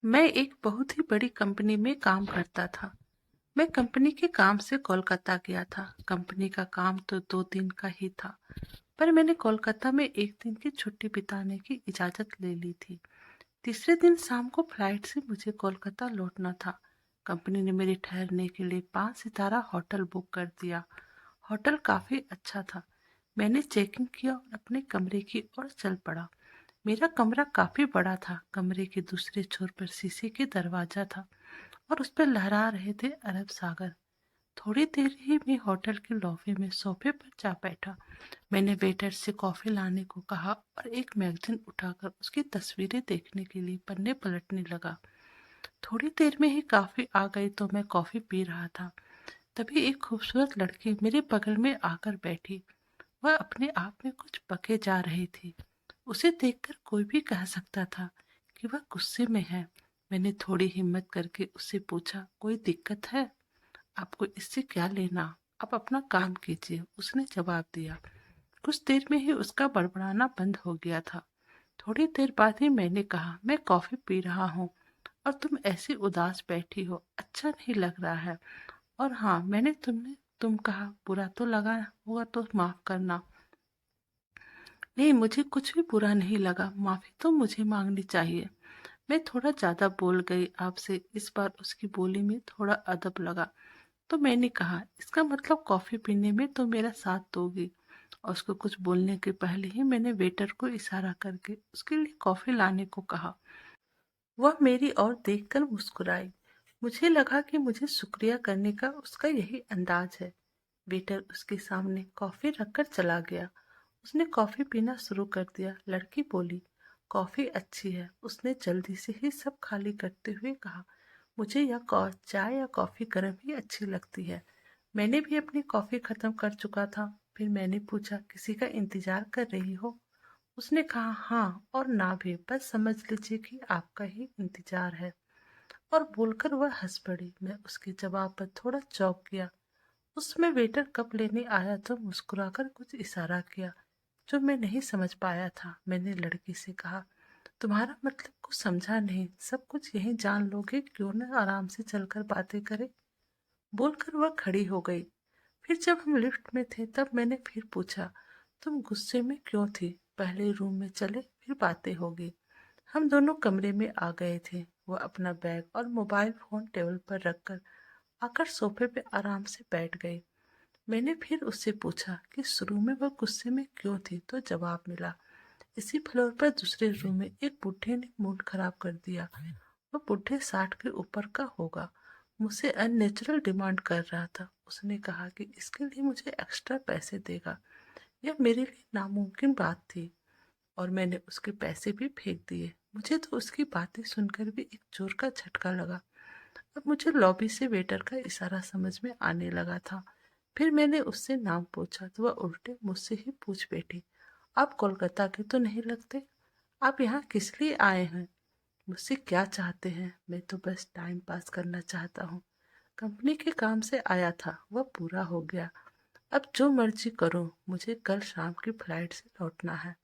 मैं एक बहुत ही बड़ी कंपनी में काम करता था। मैं कंपनी के काम से कोलकाता गया था। कंपनी का काम तो 2 दिन का ही था, पर मैंने कोलकाता में एक दिन की छुट्टी बिताने की इजाज़त ले ली थी। तीसरे दिन शाम को फ्लाइट से मुझे कोलकाता लौटना था। कंपनी ने मेरे ठहरने के लिए 5 सितारा होटल बुक कर दिया। होटल काफ़ी अच्छा था। मैंने चेक इन किया और अपने कमरे की ओर चल पड़ा। मेरा कमरा काफी बड़ा था। कमरे के दूसरे छोर पर शीशे के दरवाजा था और उस पर लहरा रहे थे अरब सागर। थोड़ी देर ही में होटल के लॉबी में सोफे पर जा बैठा। मैंने वेटर से कॉफी लाने को कहा और एक मैगजीन उठाकर उसकी तस्वीरें देखने के लिए पन्ने पलटने लगा। थोड़ी देर में ही काफी आ गई तो मैं कॉफी पी रहा था। तभी एक खूबसूरत लड़की मेरे बगल में आकर बैठी। वह अपने आप में कुछ पके जा रही थी। उसे देखकर कोई भी कह सकता था कि वह गुस्से में है। मैंने थोड़ी हिम्मत करके उससे पूछा, कोई दिक्कत है? आपको इससे क्या लेना? आप अपना काम कीजिए, उसने जवाब दिया। कुछ देर में ही उसका बड़बड़ाना बंद हो गया था। थोड़ी देर बाद ही मैंने कहा, मैं कॉफी पी रहा हूँ और तुम ऐसी उदास बैठी हो, अच्छा नहीं लग रहा है। और हाँ, मैंने तुम कहा बुरा तो लगा होगा तो माफ करना। नहीं, मुझे कुछ भी बुरा नहीं लगा। माफी तो मुझे मांगनी चाहिए। मैं थोड़ा ज्यादा बोल गई आपसे। इस बार उसकी बोली में थोड़ा अदब लगा तो मैंने कहा, इसका मतलब कॉफी पीने में तो मेरा साथ दोगी? और उसको कुछ बोलने के पहले ही मैंने वेटर को इशारा करके उसके लिए कॉफी लाने को कहा। वह मेरी ओर देखकर मुस्कुराई। मुझे लगा कि मुझे शुक्रिया करने का उसका यही अंदाज है। वेटर उसके सामने कॉफी रखकर चला गया। उसने कॉफी पीना शुरू कर दिया। लड़की बोली, कॉफी अच्छी है। उसने जल्दी से ही सब खाली करते हुए कहा, मुझे यह चाय या कॉफी गर्म ही अच्छी लगती है। मैंने भी अपनी कॉफी खत्म कर चुका था। फिर मैंने पूछा, किसी का इंतजार कर रही हो? उसने कहा, हाँ और ना भी, बस समझ लीजिए कि आपका ही इंतजार है। और बोलकर वह हंस पड़ी। मैं उसके जवाब पर थोड़ा चौंक गया। उसमें वेटर कप लेने आया तो मुस्कुराकर कुछ इशारा किया जो मैं नहीं समझ पाया था। मैंने लड़की से कहा, तुम्हारा मतलब कुछ समझा नहीं, सब कुछ यहीं जान लोगे, क्यों न आराम से चलकर बातें करें? बोलकर वह खड़ी हो गई। फिर जब हम लिफ्ट में थे तब मैंने फिर पूछा, तुम गुस्से में क्यों थी? पहले रूम में चले, फिर बातें होगी। हम दोनों कमरे में आ गए थे। वह अपना बैग और मोबाइल फोन टेबल पर रखकर आकर सोफे पे आराम से बैठ गई। मैंने फिर उससे पूछा कि शुरू में वह गुस्से में क्यों थी, तो जवाब मिला, इसी फ्लोर पर दूसरे रूम में एक बुढ़े ने मूड खराब कर दिया। वह बुढ़े 60 के ऊपर का होगा। मुझसे अननेचुरल डिमांड कर रहा था। उसने कहा कि इसके लिए मुझे एक्स्ट्रा पैसे देगा। यह मेरे लिए नामुमकिन बात थी और मैंने उसके पैसे भी फेंक दिए। मुझे तो उसकी बातें सुनकर भी एक जोर का झटका लगा। अब मुझे लॉबी से वेटर का इशारा समझ में आने लगा था। फिर मैंने उससे नाम पूछा तो वह उल्टे मुझसे ही पूछ बैठी, आप कोलकाता के तो नहीं लगते? आप यहाँ किस लिए आए हैं? मुझसे क्या चाहते हैं? मैं तो बस टाइम पास करना चाहता हूँ। कंपनी के काम से आया था, वह पूरा हो गया। अब जो मर्जी करो, मुझे कल शाम की फ्लाइट से लौटना है।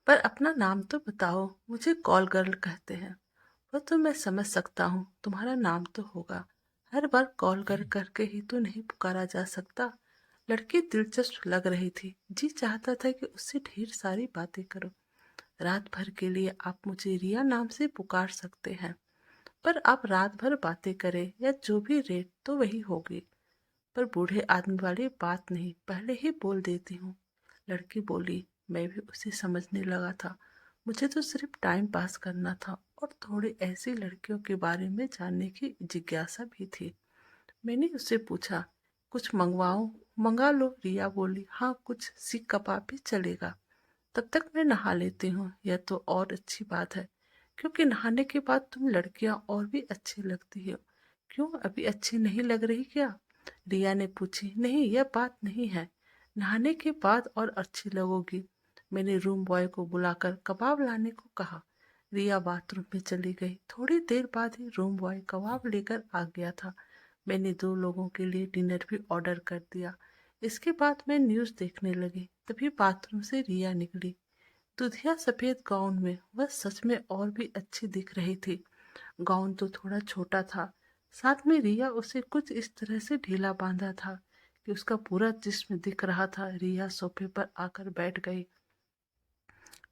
पर अपना नाम तो बताओ। मुझे कॉल गर्ल कहते हैं। वह तो मैं समझ सकता हूँ, तुम्हारा नाम तो होगा। हर बार कॉल कर करके ही तो नहीं पुकारा जा सकता। लड़की दिलचस्प लग रही थी। जी चाहता था कि उससे ढेर सारी बातें करो। रात भर के लिए आप मुझे रिया नाम से पुकार सकते हैं, पर आप रात भर बातें करें या जो भी रेट तो वही होगी। पर बूढ़े आदमी वाली बात नहीं, पहले ही बोल देती हूँ। लड़की बोली। मैं भी उसे समझने लगा था। मुझे तो सिर्फ टाइम पास करना था और थोड़ी ऐसी लड़कियों के बारे में जानने की जिज्ञासा भी थी। मैंने उससे पूछा, कुछ मंगवाऊं? मंगा लो, रिया बोली। हाँ, कुछ सीख कबाब भी चलेगा। तब तक मैं नहा लेती हूँ। यह तो और अच्छी बात है, क्योंकि नहाने के बाद तुम लड़कियां और भी अच्छी लगती हो। क्यों, अभी अच्छी नहीं लग रही क्या? रिया ने पूछी। नहीं, यह बात नहीं है। नहाने के बाद और अच्छी लगोगी। मैंने रूम बॉय को बुलाकर कबाब लाने को कहा। रिया बाथरूम में चली गई। थोड़ी देर बाद ही रूम बॉय कबाब लेकर आ गया था। मैंने 2 लोगों के लिए डिनर भी ऑर्डर कर दिया। इसके बाद मैं न्यूज़ देखने लगी। तभी बाथरूम से रिया निकली। दुधिया सफेद गाउन में वह सच में और भी अच्छी दिख रही थी। गाउन तो थोड़ा छोटा था, साथ में रिया उसे कुछ इस तरह से ढीला बांधा था कि उसका पूरा जिस्म दिख रहा था। रिया सोफे पर आकर बैठ गई।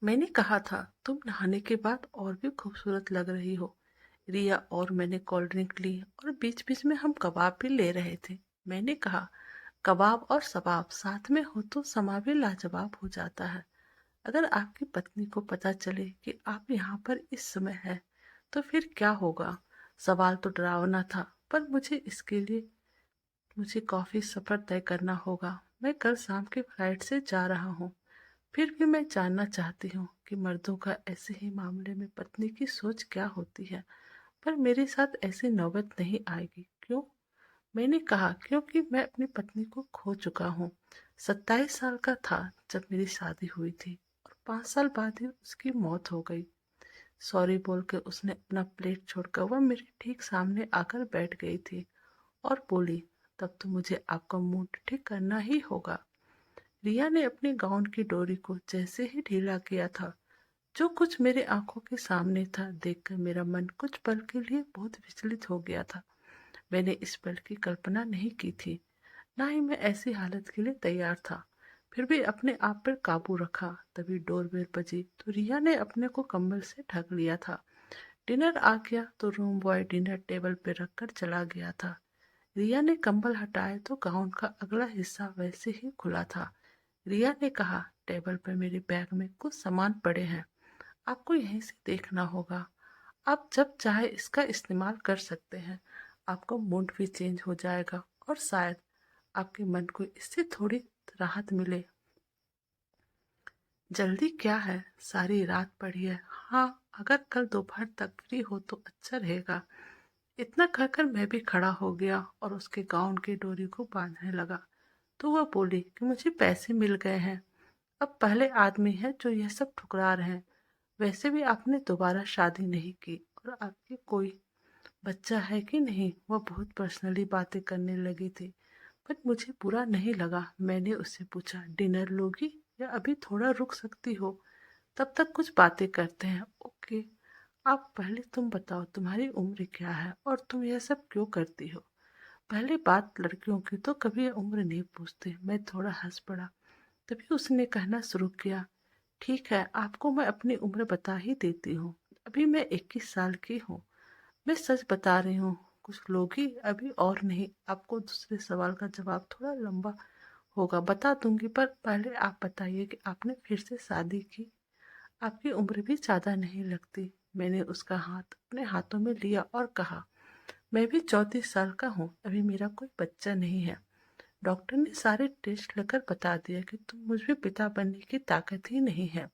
मैंने कहा था तुम नहाने के बाद और भी खूबसूरत लग रही हो। रिया और मैंने कोल्ड ड्रिंक ली और बीच बीच में हम कबाब भी ले रहे थे। मैंने कहा कबाब और सबाब साथ में हो तो समा भी लाजवाब हो जाता है। अगर आपकी पत्नी को पता चले कि आप यहाँ पर इस समय है तो फिर क्या होगा। सवाल तो डरावना था, पर मुझे कॉफी सफर तय करना होगा। मैं कल शाम की फ्लाइट से जा रहा हूँ। फिर भी मैं जानना चाहती हूँ कि मर्दों का ऐसे ही मामले में पत्नी की सोच क्या होती है। पर मेरे साथ ऐसी नौबत नहीं आएगी। क्यों? मैंने कहा क्योंकि मैं अपनी पत्नी को खो चुका हूँ। 27 साल का था जब मेरी शादी हुई थी और 5 साल बाद ही उसकी मौत हो गई। सॉरी बोल के उसने अपना प्लेट छोड़कर वह मेरे ठीक सामने आकर बैठ गई थी और बोली, तब तो मुझे आपका मूड ठीक करना ही होगा। रिया ने अपने गाउन की डोरी को जैसे ही ढीला किया था, जो कुछ मेरे आंखों के सामने था, देखकर मेरा मन कुछ पल के लिए बहुत विचलित हो गया था। मैंने इस पल की कल्पना नहीं की थी, ना ही मैं ऐसी हालत के लिए तैयार था। फिर भी अपने आप पर काबू रखा। तभी डोरबेल बजी तो रिया ने अपने को कंबल से ढक लिया था। डिनर आ गया तो रूम बॉय डिनर टेबल पर रखकर चला गया था। रिया ने कंबल हटाए तो गाउन का अगला हिस्सा वैसे ही खुला था। रिया ने कहा, टेबल पर मेरे बैग में कुछ सामान पड़े हैं, आपको यहीं से देखना होगा। आप जब चाहे इसका इस्तेमाल कर सकते हैं। आपका मूड भी चेंज हो जाएगा और शायद आपके मन को इससे थोड़ी राहत मिले। जल्दी क्या है, सारी रात पड़ी है। हाँ, अगर कल दोपहर तक फ्री हो तो अच्छा रहेगा। इतना कहकर मैं भी खड़ा हो गया और उसके गाउन की डोरी को बांधने लगा। तो वह बोली कि मुझे पैसे मिल गए हैं। अब पहले आदमी है जो यह सब ठुकरा रहे हैं। वैसे भी आपने दोबारा शादी नहीं की और आपकी कोई बच्चा है कि नहीं। वह बहुत पर्सनली बातें करने लगी थी, पर मुझे बुरा नहीं लगा। मैंने उससे पूछा, डिनर लोगी या अभी थोड़ा रुक सकती हो? तब तक कुछ बातें करते हैं। ओके, आप पहले तुम बताओ तुम्हारी उम्र क्या है और तुम यह सब क्यों करती हो। पहली बात, लड़कियों की तो कभी उम्र नहीं पूछते। मैं थोड़ा हंस पड़ा। तभी उसने कहना शुरू किया, ठीक है, आपको मैं अपनी उम्र बता ही देती हूँ। अभी मैं 21 साल की हूँ। मैं सच बता रही हूँ। कुछ लोग ही अभी और नहीं। आपको दूसरे सवाल का जवाब थोड़ा लंबा होगा, बता दूंगी, पर पहले आप बताइए कि आपने फिर से शादी की। आपकी उम्र भी ज्यादा नहीं लगती। मैंने उसका हाथ अपने हाथों में लिया और कहा, मैं भी 34 साल का हूँ। अभी मेरा कोई बच्चा नहीं है। डॉक्टर ने सारे टेस्ट लेकर बता दिया कि तुम मुझ में पिता बनने की ताकत ही नहीं है।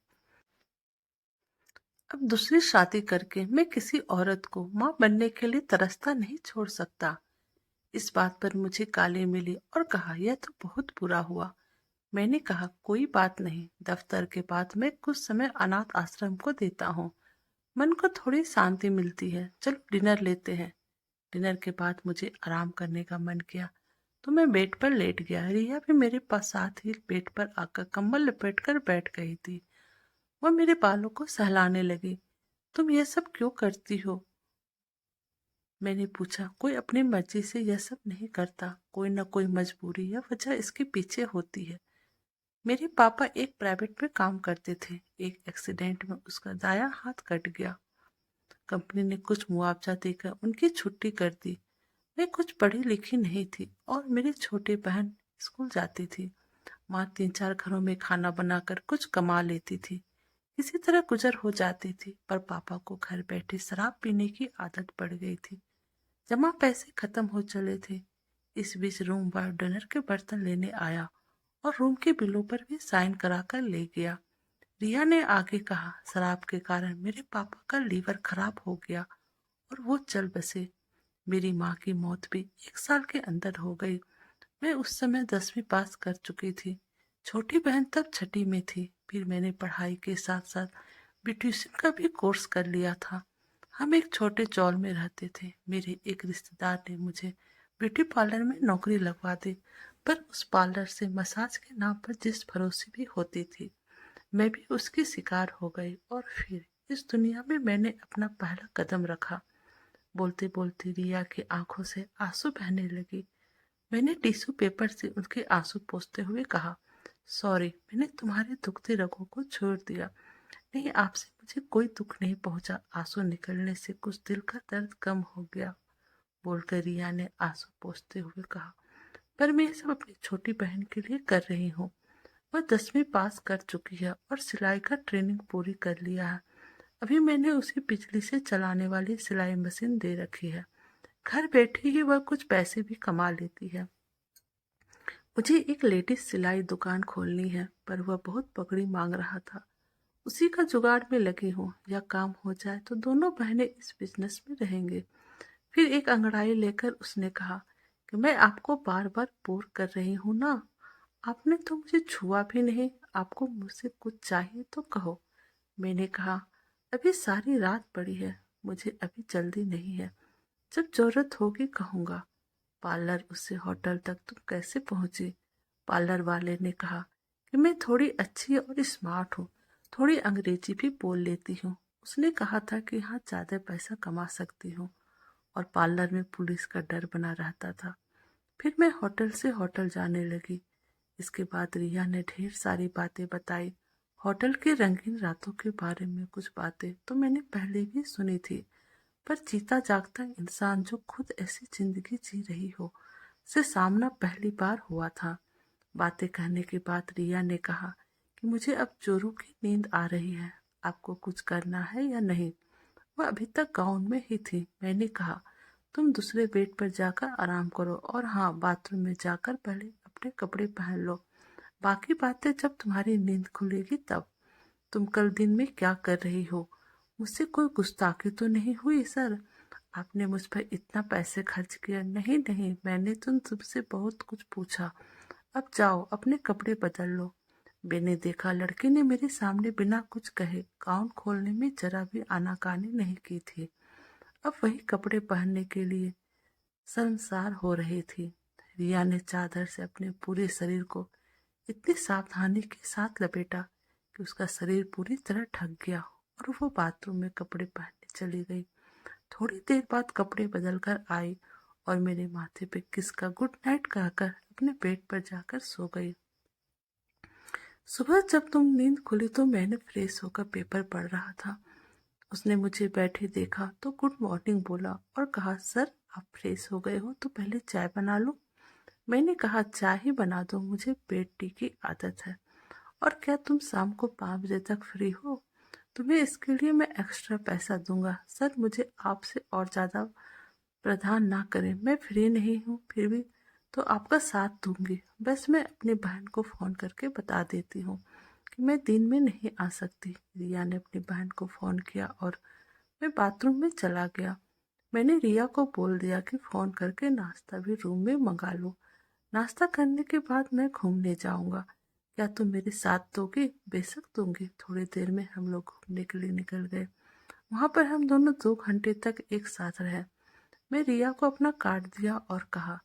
अब दूसरी शादी करके मैं किसी औरत को माँ बनने के लिए तरसता नहीं छोड़ सकता। इस बात पर मुझे गाली मिली और कहा, यह तो बहुत बुरा हुआ। मैंने कहा, कोई बात नहीं, दफ्तर के बाद मैं कुछ समय अनाथ आश्रम को देता हूँ। मन को थोड़ी शांति मिलती है। चलो डिनर लेते हैं। डिनर के बाद मुझे आराम करने का मन किया तो मैं बेड पर लेट गया। रिया भी मेरे पास साथ ही बेड पर आकर कंबल लपेट कर बैठ गई थी। वह मेरे बालों को सहलाने लगी। तुम ये सब क्यों करती हो? मैंने पूछा। कोई अपनी मर्जी से यह सब नहीं करता। कोई न कोई मजबूरी या वजह इसके पीछे होती है। मेरे पापा एक प्राइवेट में काम करते थे। एक एक्सीडेंट में उसका दायां हाथ कट गया। कंपनी ने कुछ मुआवजा देकर उनकी छुट्टी कर दी। मैं कुछ पढ़ी लिखी नहीं थी और मेरी छोटी बहन स्कूल जाती थी। माँ 3-4 घरों में खाना बनाकर कुछ कमा लेती थी। किसी तरह गुजर हो जाती थी, पर पापा को घर बैठे शराब पीने की आदत पड़ गई थी। जमा पैसे खत्म हो चले थे। इस बीच रूम बॉय डिनर के बर्तन लेने आया और रूम के बिलों पर भी साइन कराकर ले गया। रिया ने आगे कहा, शराब के कारण मेरे पापा का लीवर खराब हो गया और वो चल बसे। मेरी माँ की मौत भी 1 साल के अंदर हो गई। मैं उस समय 10वीं पास कर चुकी थी। छोटी बहन तब छठी में थी। फिर मैंने पढ़ाई के साथ साथ ब्यूटिशियन का भी कोर्स कर लिया था। हम एक छोटे चौल में रहते थे। मेरे एक रिश्तेदार ने मुझे ब्यूटी पार्लर में नौकरी लगवा दी, पर उस पार्लर से मसाज के नाम पर जिस भरोसे भी होती थी। मैं भी उसकी शिकार हो गई और फिर इस दुनिया में मैंने अपना पहला कदम रखा। बोलते बोलते रिया की आंखों से आंसू बहने लगे। मैंने टिश्यू पेपर से उनके आंसू पोंछते हुए कहा, सॉरी, मैंने तुम्हारे दुखते रगों को छोड़ दिया। नहीं, आपसे मुझे कोई दुख नहीं पहुंचा। आंसू निकलने से कुछ दिल का दर्द कम हो गया, बोलकर रिया ने आंसू पोंछते हुए कहा। पर मैं ये सब अपनी छोटी बहन के लिए कर रही हूँ। वह 10वीं पास कर चुकी है और सिलाई का ट्रेनिंग पूरी कर लिया है। अभी मैंने उसे बिजली से चलाने वाली सिलाई मशीन दे रखी है। घर बैठे ही वह कुछ पैसे भी कमा लेती है। मुझे एक लेडीज सिलाई दुकान खोलनी है, पर वह बहुत पकड़ी मांग रहा था। उसी का जुगाड़ में लगी हूँ। यह काम हो जाए तो दोनों बहनें इस बिजनेस में रहेंगे। फिर एक अंगड़ाई लेकर उसने कहा कि मैं आपको बार बार बोर कर रही हूँ ना। आपने तो मुझे छुआ भी नहीं। आपको मुझसे कुछ चाहिए तो कहो। मैंने कहा, अभी सारी रात पड़ी है, मुझे अभी जल्दी नहीं है। जब जरूरत होगी कहूँगा। पार्लर उससे होटल तक तुम कैसे पहुंची? पार्लर वाले ने कहा कि मैं थोड़ी अच्छी और स्मार्ट हूँ, थोड़ी अंग्रेजी भी बोल लेती हूँ। उसने कहा था कि यहाँ ज़्यादा पैसा कमा सकती हूँ और पार्लर में पुलिस का डर बना रहता था। फिर मैं होटल से होटल जाने लगी। इसके बाद रिया ने ढेर सारी बातें बताई। होटल के रंगीन रातों के बारे में कुछ बातें तो मैंने पहले भी सुनी थी, पर जीता जागता इंसान जो खुद ऐसी जिंदगी जी रही हो से सामना पहली बार हुआ था। बातें कहने के बाद रिया ने कहा कि मुझे अब जोरू की नींद आ रही है। आपको कुछ करना है या नहीं? वह अभी तक गाउन में ही थी। मैंने कहा, तुम दूसरे बेड पर जाकर आराम करो और हाँ, बाथरूम में जाकर पहले अपने कपड़े पहन लो। बाकी बातें जब तुम्हारी नींद खुलेगी तब। तुम कल दिन में क्या कर रही हो? मुझसे कोई गुस्ताखी तो नहीं हुई सर? आपने मुझ पर इतना पैसे खर्च किया? नहीं नहीं, मैंने तो तुमसे बहुत कुछ पूछा। अब जाओ अपने कपड़े बदल लो। मैंने देखा लड़की ने मेरे सामने बिना कुछ कहे गाउन खोलने में जरा भी आनाकानी नहीं की थी। अब वही कपड़े पहनने के लिए शर्मसार हो रही थी। रिया ने चादर से अपने पूरे शरीर को इतनी सावधानी के साथ लपेटा कि उसका शरीर पूरी तरह ढक गया और वो बाथरूम में कपड़े पहनने चली गई। थोड़ी देर बाद कपड़े बदल कर आई और मेरे माथे पे किस का गुड नाइट कहकर अपने बेड पर जाकर सो गई। सुबह जब तुम नींद खुली तो मैंने फ्रेश होकर पेपर पढ़ रहा था। उसने मुझे बैठे देखा तो गुड मॉर्निंग बोला और कहा, सर आप फ्रेश हो गए हो तो पहले चाय बना लो। मैंने कहा, चाय ही बना दो, मुझे बेड टी की आदत है। और क्या तुम शाम को 5 बजे तक फ्री हो? तुम्हें इसके लिए मैं एक्स्ट्रा पैसा दूंगा। सर मुझे आपसे और ज़्यादा प्रदान ना करें, मैं फ्री नहीं हूँ फिर भी तो आपका साथ दूंगी। बस मैं अपनी बहन को फ़ोन करके बता देती हूँ कि मैं दिन में नहीं आ सकती। रिया ने अपनी बहन को फ़ोन किया और मैं बाथरूम में चला गया। मैंने रिया को बोल दिया कि फ़ोन करके नाश्ता भी रूम में मंगा लो। नाश्ता करने के बाद मैं घूमने जाऊंगा। क्या तुम मेरे साथ दोगे? बेशक दूंगी। थोड़ी देर में हम लोग घूमने के लिए निकल गए। वहां पर हम दोनों 2 घंटे तक एक साथ रहे। मैं रिया को अपना कार्ड दिया और कहा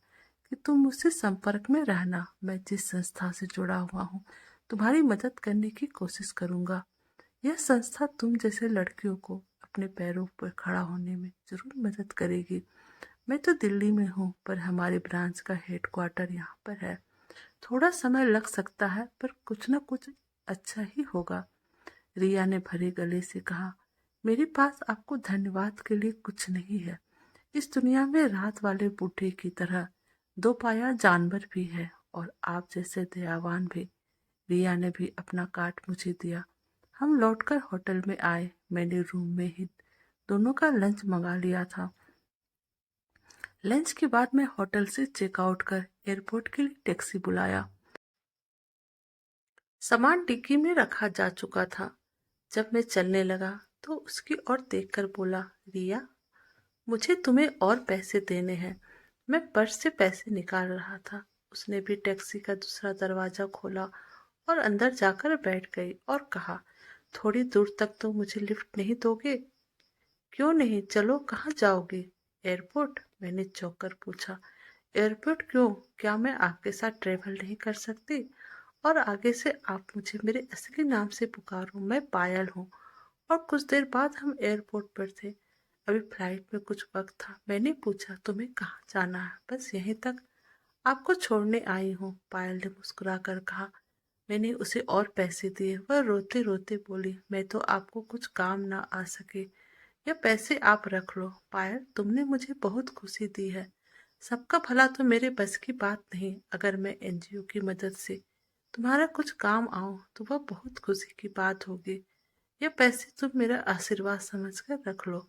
कि तुम मुझसे संपर्क में रहना। मैं जिस संस्था से जुड़ा हुआ हूँ तुम्हारी मदद करने की कोशिश करूंगा। यह संस्था तुम जैसे लड़कियों को अपने पैरों पर खड़ा होने में जरूर मदद करेगी। मैं तो दिल्ली में हूँ पर हमारे ब्रांच का हेडक्वार्टर यहाँ पर है। थोड़ा समय लग सकता है पर कुछ न कुछ अच्छा ही होगा। रिया ने भरे गले से कहा, मेरे पास आपको धन्यवाद के लिए कुछ नहीं है। इस दुनिया में रात वाले बूढ़े की तरह दो पाया जानवर भी है और आप जैसे दयावान भी। रिया ने भी अपना कार्ड मुझे दिया। हम लौटकर होटल में आए। मैंने रूम में ही दोनों का लंच मंगा लिया था। लंच के बाद मैं होटल से चेकआउट कर एयरपोर्ट के लिए टैक्सी बुलाया। सामान डिक्की में रखा जा चुका था। जब मैं चलने लगा तो उसकी ओर देखकर बोला, रिया, मुझे तुम्हें और पैसे देने हैं। मैं पर्स से पैसे निकाल रहा था। उसने भी टैक्सी का दूसरा दरवाजा खोला और अंदर जाकर बैठ गई और कहा, थोड़ी दूर तक तो मुझे लिफ्ट नहीं दोगे? क्यों नहीं, चलो, कहाँ जाओगे? एयरपोर्ट, मैंने चौंक कर पूछा। एयरपोर्ट क्यों? क्या मैं आपके साथ ट्रेवल नहीं कर सकती? और आगे से आप मुझे मेरे असली नाम से पुकारो, मैं पायल हूँ। और कुछ देर बाद हम एयरपोर्ट पर थे। अभी फ्लाइट में कुछ वक्त था। मैंने पूछा, तुम्हें कहाँ जाना है? बस यहीं तक, आपको छोड़ने आई हूँ, पायल ने मुस्कुरा कर कहा। मैंने उसे और पैसे दिए। वह रोते रोते बोली, मैं तो आपको कुछ काम ना आ सके, ये पैसे आप रख लो। पायल, तुमने मुझे बहुत खुशी दी है। सबका भला तो मेरे बस की बात नहीं। अगर मैं एनजीओ की मदद से तुम्हारा कुछ काम आऊं तो वह बहुत खुशी की बात होगी। ये पैसे तुम मेरा आशीर्वाद समझकर रख लो।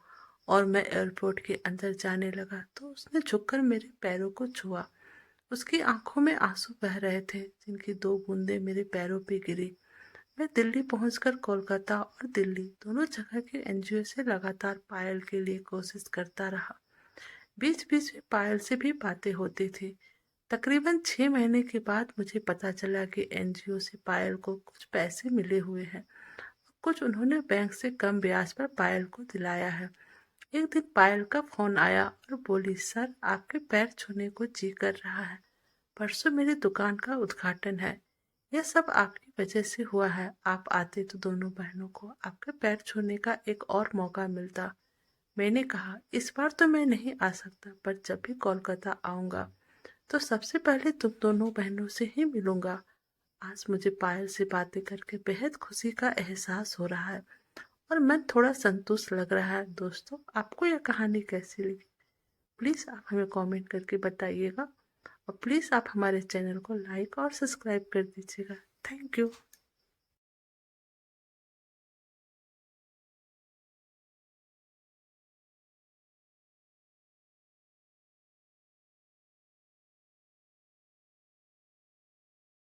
और मैं एयरपोर्ट के अंदर जाने लगा तो उसने झुककर मेरे पैरों को छुआ। उसकी आंखों में आंसू बह रहे थे, जिनकी दो बूंदें मेरे पैरों पे गिरी। मैं दिल्ली पहुंचकर कोलकाता और दिल्ली दोनों जगह के एनजीओ से लगातार पायल के लिए कोशिश करता रहा। बीच बीच में पायल से भी बातें होती थी। तकरीबन 6 महीने के बाद मुझे पता चला कि एनजीओ से पायल को कुछ पैसे मिले हुए हैं। कुछ उन्होंने बैंक से कम ब्याज पर पायल को दिलाया है। एक दिन पायल का फोन आया और बोली, सर, आपके पैर छूने को जी कर रहा है। परसों मेरी दुकान का उद्घाटन है। यह सब आपकी वजह से हुआ है। आप आते तो दोनों बहनों को आपके पैर छूने का एक और मौका मिलता। मैंने कहा, इस बार तो मैं नहीं आ सकता, पर जब भी कोलकाता आऊंगा तो सबसे पहले तुम दोनों बहनों से ही मिलूंगा। आज मुझे पायल से बातें करके बेहद खुशी का एहसास हो रहा है और मन थोड़ा संतुष्ट लग रहा है। दोस्तों, आपको यह कहानी कैसी लगी? प्लीज़ आप हमें कमेंट करके बताइएगा और प्लीज़ आप हमारे चैनल को लाइक और सब्सक्राइब कर दीजिएगा। Thank you.